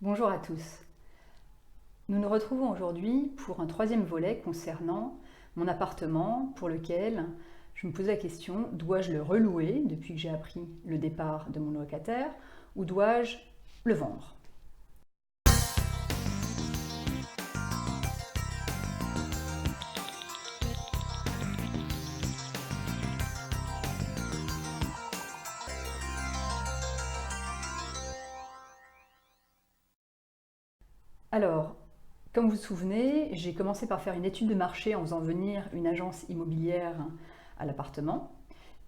Bonjour à tous. Nous nous retrouvons aujourd'hui pour un troisième volet concernant mon appartement pour lequel je me posais la question, dois-je le relouer depuis que j'ai appris le départ de mon locataire ou dois-je le vendre? Alors, comme vous vous souvenez, j'ai commencé par faire une étude de marché en faisant venir une agence immobilière à l'appartement.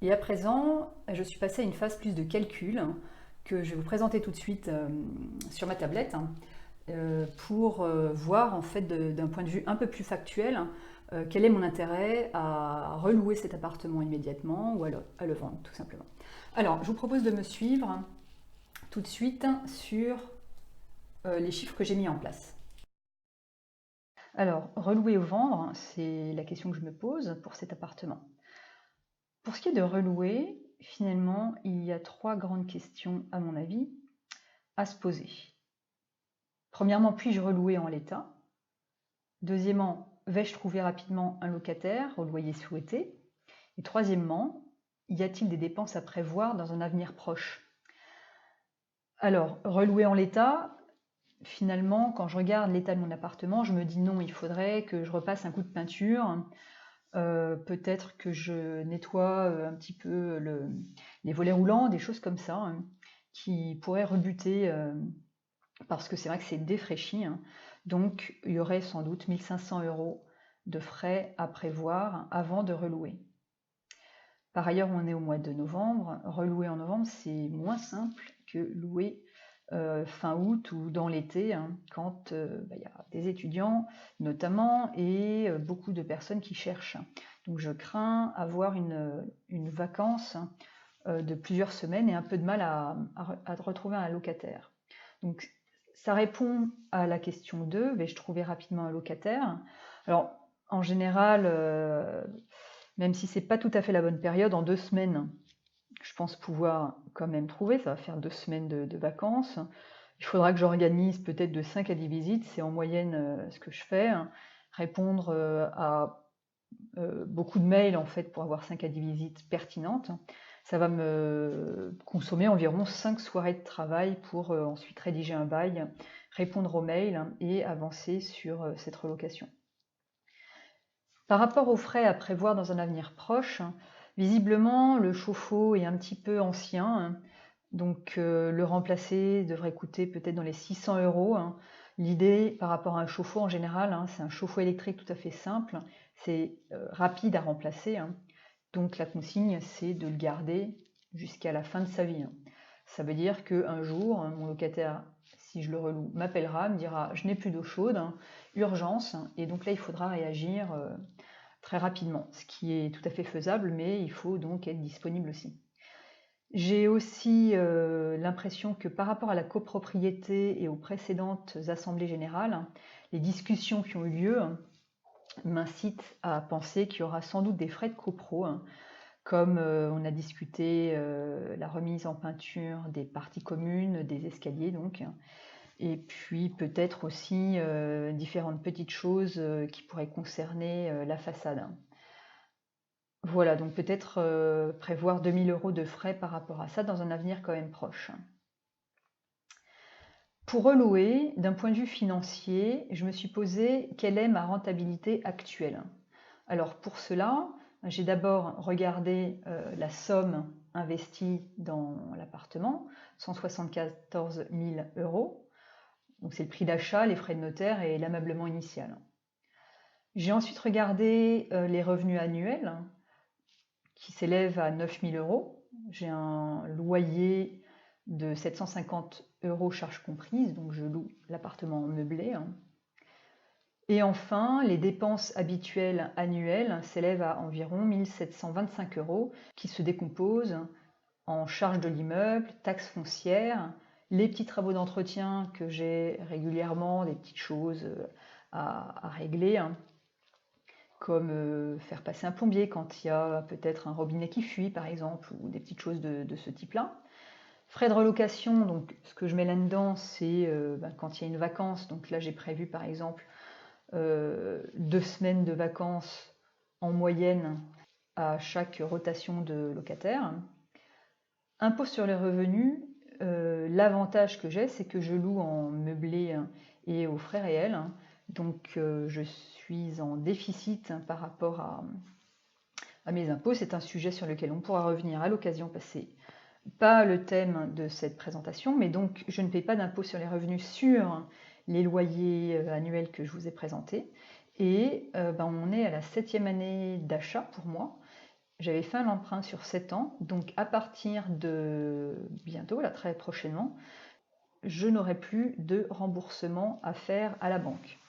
Et à présent, je suis passée à une phase plus de calcul que je vais vous présenter tout de suite sur ma tablette pour voir en fait d'un point de vue un peu plus factuel quel est mon intérêt à relouer cet appartement immédiatement ou à le vendre tout simplement. Alors, je vous propose de me suivre tout de suite sur les chiffres que j'ai mis en place. Alors, relouer ou vendre, c'est la question que je me pose pour cet appartement. Pour ce qui est de relouer, finalement, il y a trois grandes questions, à mon avis, à se poser. Premièrement, puis-je relouer en l'état? Deuxièmement, vais-je trouver rapidement un locataire au loyer souhaité? Et troisièmement, y a-t-il des dépenses à prévoir dans un avenir proche? Alors, relouer en l'état, finalement, quand je regarde l'état de mon appartement, je me dis non, il faudrait que je repasse un coup de peinture, peut-être que je nettoie un petit peu les volets roulants, des choses comme ça, qui pourraient rebuter, parce que c'est vrai que c'est défraîchi. Donc il y aurait sans doute 1 500 € de frais à prévoir avant de relouer. Par ailleurs, on est au mois de novembre. Relouer en novembre, c'est moins simple que louer fin août ou dans l'été, quand il y a des étudiants notamment et beaucoup de personnes qui cherchent. Donc je crains avoir une vacance de plusieurs semaines et un peu de mal à retrouver un locataire. Donc ça répond à la question 2, vais-je trouver rapidement un locataire? Alors en général, même si c'est pas tout à fait la bonne période, en 2 semaines, je pense pouvoir quand même trouver, ça va faire 2 semaines de vacances. Il faudra que j'organise peut-être de 5 à 10 visites, c'est en moyenne ce que je fais. Répondre à beaucoup de mails en fait pour avoir 5 à 10 visites pertinentes. Ça va me consommer environ 5 soirées de travail pour ensuite rédiger un bail, répondre aux mails et avancer sur cette relocation. Par rapport aux frais à prévoir dans un avenir proche, visiblement le chauffe-eau est un petit peu ancien, donc le remplacer devrait coûter peut-être dans les 600 €. L'idée par rapport à un chauffe-eau en général, c'est un chauffe-eau électrique tout à fait simple, c'est rapide à remplacer, donc la consigne c'est de le garder jusqu'à la fin de sa vie. Ça veut dire qu'un jour, mon locataire, si je le reloue, m'appellera, me dira « je n'ai plus d'eau chaude, urgence », et donc là il faudra réagir très rapidement, ce qui est tout à fait faisable, mais il faut donc être disponible aussi. J'ai aussi l'impression que par rapport à la copropriété et aux précédentes assemblées générales, les discussions qui ont eu lieu m'incitent à penser qu'il y aura sans doute des frais de copro, comme on a discuté la remise en peinture des parties communes, des escaliers donc, et puis peut-être aussi différentes petites choses qui pourraient concerner la façade. Voilà, donc peut-être prévoir 2 000 € de frais par rapport à ça dans un avenir quand même proche. Pour relouer, d'un point de vue financier, je me suis posé quelle est ma rentabilité actuelle. Alors pour cela, j'ai d'abord regardé la somme investie dans l'appartement, 174 000 €. Donc c'est le prix d'achat, les frais de notaire et l'ameublement initial. J'ai ensuite regardé les revenus annuels qui s'élèvent à 9 000 €. J'ai un loyer de 750 € charges comprises, donc je loue l'appartement meublé. Et enfin, les dépenses habituelles annuelles s'élèvent à environ 1 725 € qui se décomposent en charges de l'immeuble, taxes foncières, les petits travaux d'entretien que j'ai régulièrement, des petites choses à régler, comme faire passer un plombier quand il y a peut-être un robinet qui fuit par exemple, ou des petites choses de ce type-là. Frais de relocation, donc ce que je mets là-dedans, c'est quand il y a une vacance. Donc là, j'ai prévu par exemple 2 semaines de vacances en moyenne à chaque rotation de locataire. Impôt sur les revenus, l'avantage que j'ai, c'est que je loue en meublé et aux frais réels. Donc je suis en déficit par rapport à mes impôts. C'est un sujet sur lequel on pourra revenir à l'occasion, parce que c'est pas le thème de cette présentation, mais donc je ne paie pas d'impôt sur les revenus sur les loyers annuels que je vous ai présentés. Et on est à la 7e année d'achat pour moi. J'avais fait un emprunt sur 7 ans, donc à partir de bientôt, là très prochainement, je n'aurai plus de remboursement à faire à la banque.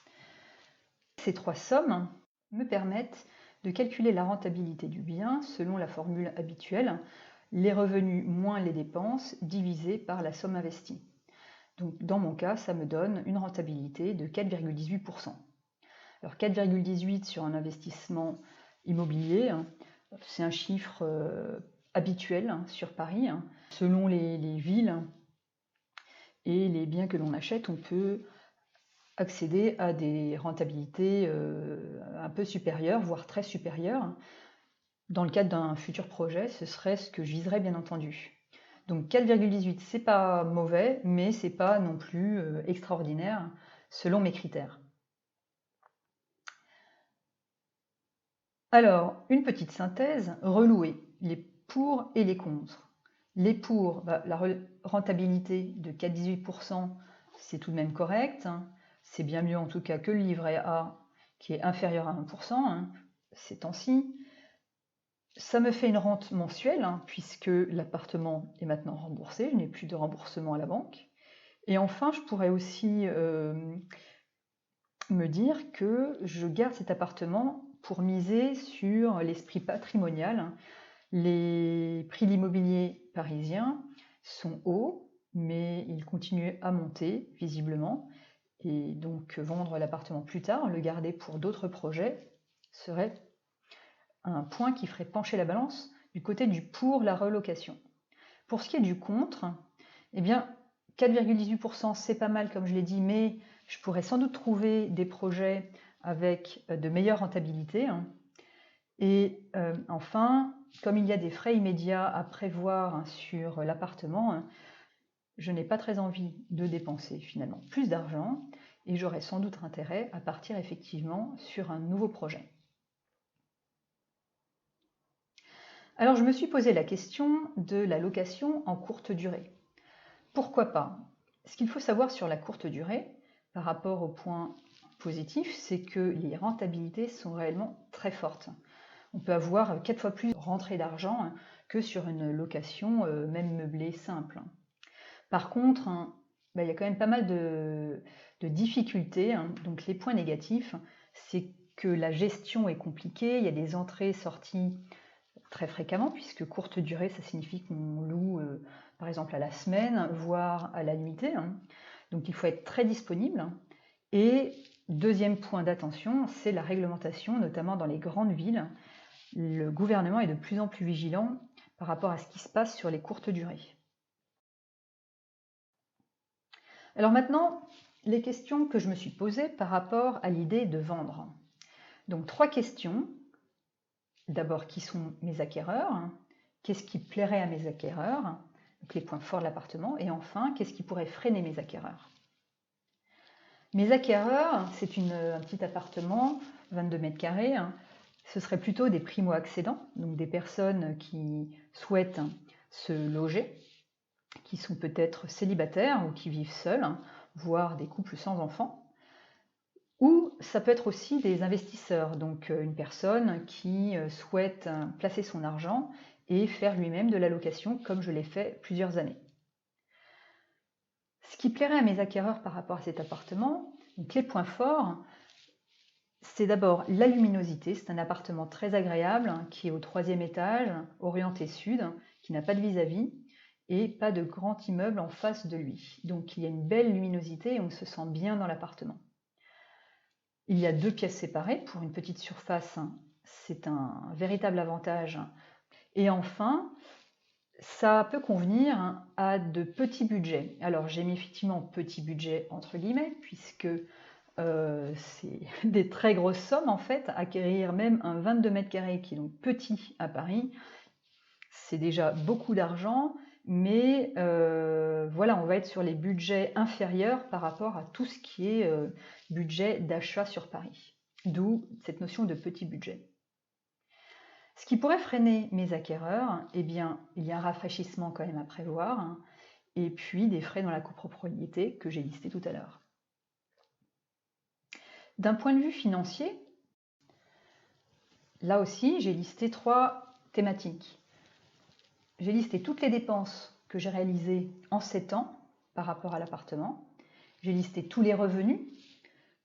Ces 3 sommes me permettent de calculer la rentabilité du bien selon la formule habituelle, les revenus moins les dépenses divisés par la somme investie. Donc dans mon cas, ça me donne une rentabilité de 4,18%. Alors 4,18 sur un investissement immobilier, c'est un chiffre habituel sur Paris. Selon les villes et les biens que l'on achète, on peut accéder à des rentabilités un peu supérieures, voire très supérieures. Dans le cadre d'un futur projet, ce serait ce que je viserais bien entendu. Donc 4,18, c'est pas mauvais, mais c'est pas non plus extraordinaire selon mes critères. Alors, une petite synthèse, relouer les pour et les contre. Les pour, la rentabilité de 4,18%, c'est tout de même correct. C'est bien mieux en tout cas que le livret A qui est inférieur à 1% ces temps-ci. Ça me fait une rente mensuelle puisque l'appartement est maintenant remboursé, je n'ai plus de remboursement à la banque. Et enfin, je pourrais aussi me dire que je garde cet appartement pour miser sur l'esprit patrimonial. Les prix de l'immobilier parisien sont hauts, mais ils continuent à monter visiblement. Et donc vendre l'appartement plus tard, le garder pour d'autres projets, serait un point qui ferait pencher la balance du côté du pour la relocation. Pour ce qui est du contre, eh bien 4,18% c'est pas mal comme je l'ai dit, mais je pourrais sans doute trouver des projets avec de meilleures rentabilités. Et enfin, comme il y a des frais immédiats à prévoir sur l'appartement, je n'ai pas très envie de dépenser finalement plus d'argent et j'aurais sans doute intérêt à partir effectivement sur un nouveau projet. Alors je me suis posé la question de la location en courte durée. Pourquoi pas? Ce qu'il faut savoir sur la courte durée, par rapport au point positif, c'est que les rentabilités sont réellement très fortes. On peut avoir 4 fois plus de rentrée d'argent que sur une location même meublée simple. Par contre, il y a quand même pas mal de difficultés. Donc les points négatifs, c'est que la gestion est compliquée, il y a des entrées-sorties très fréquemment, puisque courte durée, ça signifie qu'on loue par exemple à la semaine, voire à la nuitée. Donc il faut être très disponible. Et deuxième point d'attention, c'est la réglementation, notamment dans les grandes villes. Le gouvernement est de plus en plus vigilant par rapport à ce qui se passe sur les courtes durées. Alors maintenant, les questions que je me suis posées par rapport à l'idée de vendre. Donc 3 questions. D'abord, qui sont mes acquéreurs? Qu'est-ce qui plairait à mes acquéreurs? Donc les points forts de l'appartement. Et enfin, qu'est-ce qui pourrait freiner mes acquéreurs? Mes acquéreurs, c'est un petit appartement, 22 mètres carrés. Ce serait plutôt des primo-accédants, donc des personnes qui souhaitent se loger, qui sont peut-être célibataires ou qui vivent seuls, voire des couples sans enfants. Ou ça peut être aussi des investisseurs, donc une personne qui souhaite placer son argent et faire lui-même de la location, comme je l'ai fait plusieurs années. Ce qui plairait à mes acquéreurs par rapport à cet appartement, donc les points forts, c'est d'abord la luminosité. C'est un appartement très agréable qui est au 3e étage, orienté sud, qui n'a pas de vis-à-vis et pas de grand immeuble en face de lui. Donc il y a une belle luminosité et on se sent bien dans l'appartement. Il y a 2 pièces séparées pour une petite surface, c'est un véritable avantage. Et enfin, Ça peut convenir à de petits budgets. Alors j'ai mis effectivement petit budget entre guillemets, puisque c'est des très grosses sommes en fait. Acquérir même un 22 mètres carrés qui est donc petit à Paris, c'est déjà beaucoup d'argent, mais voilà, on va être sur les budgets inférieurs par rapport à tout ce qui est budget d'achat sur Paris. D'où cette notion de petit budget. Ce qui pourrait freiner mes acquéreurs, eh bien, il y a un rafraîchissement quand même à prévoir, hein, et puis des frais dans la copropriété que j'ai listé tout à l'heure. D'un point de vue financier, là aussi, j'ai listé 3 thématiques. J'ai listé toutes les dépenses que j'ai réalisées en 7 ans par rapport à l'appartement. J'ai listé tous les revenus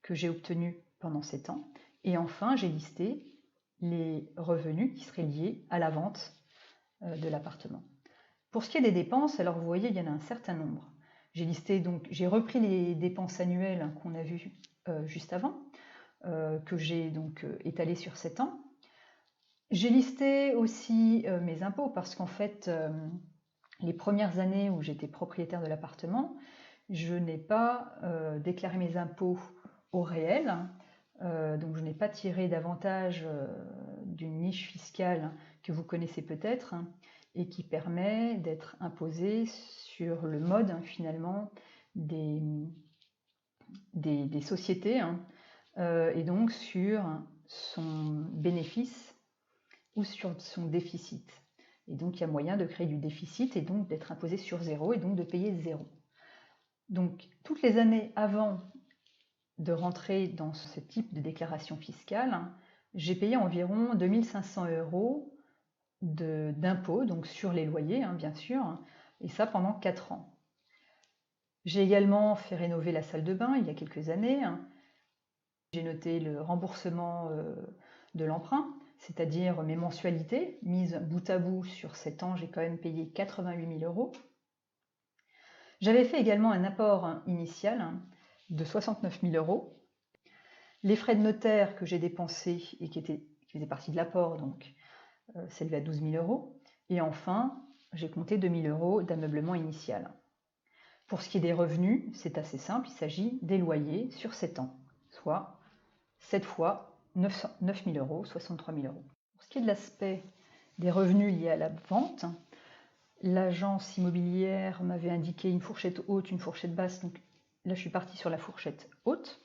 que j'ai obtenus pendant 7 ans. Et enfin, j'ai listé les revenus qui seraient liés à la vente de l'appartement. Pour ce qui est des dépenses, alors vous voyez, il y en a un certain nombre. J'ai repris les dépenses annuelles qu'on a vues juste avant, que j'ai donc étalées sur 7 ans. J'ai listé aussi mes impôts parce qu'en fait, les premières années où j'étais propriétaire de l'appartement, je n'ai pas déclaré mes impôts au réel, donc je n'ai pas tiré davantage d'une niche fiscale que vous connaissez peut-être, et qui permet d'être imposé sur le mode finalement des sociétés, et donc sur son bénéfice ou sur son déficit. Et donc il y a moyen de créer du déficit et donc d'être imposé sur zéro et donc de payer zéro. Donc toutes les années avant de rentrer dans ce type de déclaration fiscale, j'ai payé environ 2 500 € d'impôts, donc sur les loyers, bien sûr, et ça pendant 4 ans. J'ai également fait rénover la salle de bain il y a quelques années. J'ai noté le remboursement de l'emprunt, c'est-à-dire mes mensualités, mises bout à bout sur 7 ans, j'ai quand même payé 88 000 €. J'avais fait également un apport initial de 69 000 €. Les frais de notaire que j'ai dépensés et qui faisaient partie de l'apport, donc s'élevaient à 12 000 €. Et enfin, j'ai compté 2 000 € d'ameublement initial. Pour ce qui est des revenus, c'est assez simple, il s'agit des loyers sur 7 ans, soit 7 fois 9 000 €, 63 000 €. Pour ce qui est de l'aspect des revenus liés à la vente, l'agence immobilière m'avait indiqué une fourchette haute, une fourchette basse, donc là je suis partie sur la fourchette haute.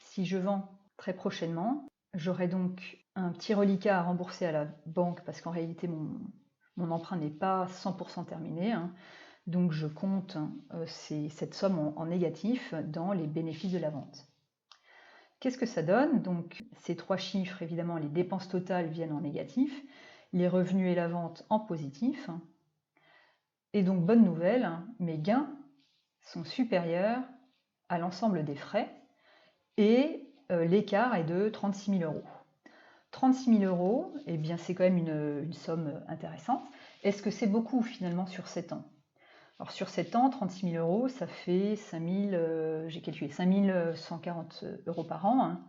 Si je vends très prochainement, j'aurai donc un petit reliquat à rembourser à la banque parce qu'en réalité mon emprunt n'est pas 100% terminé, donc je compte cette somme en négatif dans les bénéfices de la vente. Qu'est-ce que ça donne? Donc ces 3 chiffres, évidemment, les dépenses totales viennent en négatif, les revenus et la vente en positif. Et donc, bonne nouvelle, mes gains sont supérieurs à l'ensemble des frais et l'écart est de 36 000 €. 36 000 €, eh bien, c'est quand même une somme intéressante. Est-ce que c'est beaucoup finalement sur 7 ans? Alors sur 7 ans, 36 000 €, ça fait j'ai calculé 5 140 € par an.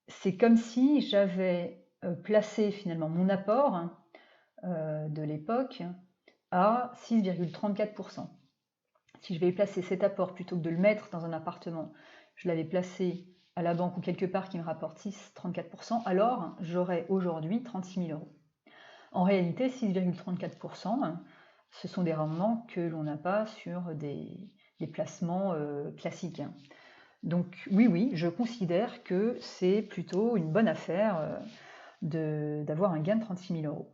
C'est comme si j'avais placé finalement mon apport de l'époque à 6,34%. Si je vais placer cet apport plutôt que de le mettre dans un appartement, je l'avais placé à la banque ou quelque part qui me rapporte 6,34%, alors j'aurais aujourd'hui 36 000 €. En réalité, 6,34%, ce sont des rendements que l'on n'a pas sur des placements classiques. Donc oui, je considère que c'est plutôt une bonne affaire d'avoir un gain de 36 000 €.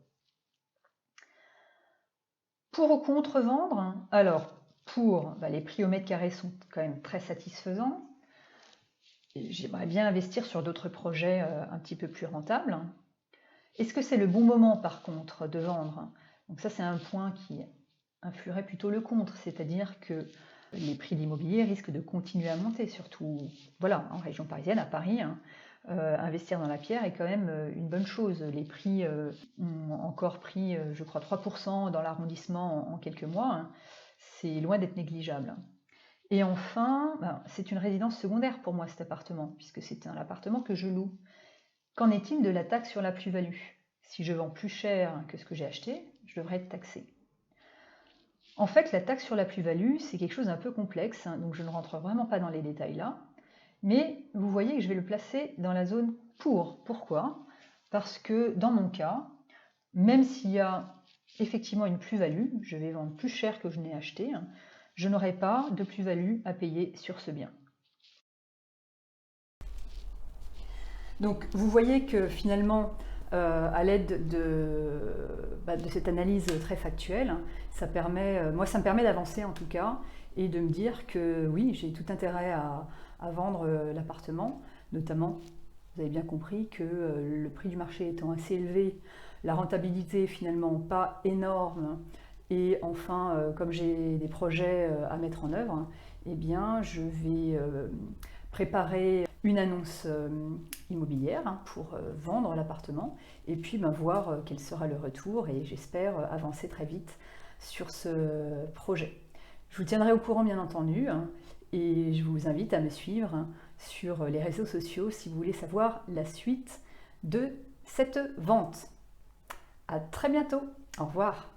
Pour ou contre vendre, alors pour, les prix au mètre carré sont quand même très satisfaisants. J'aimerais bien investir sur d'autres projets un petit peu plus rentables. Est-ce que c'est le bon moment par contre de vendre? Donc ça c'est un point qui influerait plutôt le contre, c'est-à-dire que les prix de l'immobilier risquent de continuer à monter, surtout voilà, en région parisienne, à Paris. Investir dans la pierre est quand même une bonne chose. Les prix ont encore pris, je crois, 3% dans l'arrondissement en quelques mois. C'est loin d'être négligeable. Et enfin, c'est une résidence secondaire pour moi cet appartement, puisque c'est un appartement que je loue. Qu'en est-il de la taxe sur la plus-value? Si je vends plus cher que ce que j'ai acheté, je devrais être taxé. En fait, la taxe sur la plus-value, c'est quelque chose d'un peu complexe, hein, donc je ne rentre vraiment pas dans les détails là. Mais vous voyez que je vais le placer dans la zone pour. Pourquoi? Parce que dans mon cas, même s'il y a effectivement une plus-value, je vais vendre plus cher que je n'ai acheté, hein, je n'aurai pas de plus-value à payer sur ce bien. Donc vous voyez que finalement, à l'aide de cette analyse très factuelle, ça me permet d'avancer en tout cas, et de me dire que oui, j'ai tout intérêt à vendre l'appartement, notamment, vous avez bien compris que le prix du marché étant assez élevé, la rentabilité finalement pas énorme, et enfin, comme j'ai des projets à mettre en œuvre, eh bien, je vais préparer une annonce immobilière pour vendre l'appartement et puis voir quel sera le retour et j'espère avancer très vite sur ce projet. Je vous tiendrai au courant bien entendu et je vous invite à me suivre sur les réseaux sociaux si vous voulez savoir la suite de cette vente. À très bientôt. Au revoir.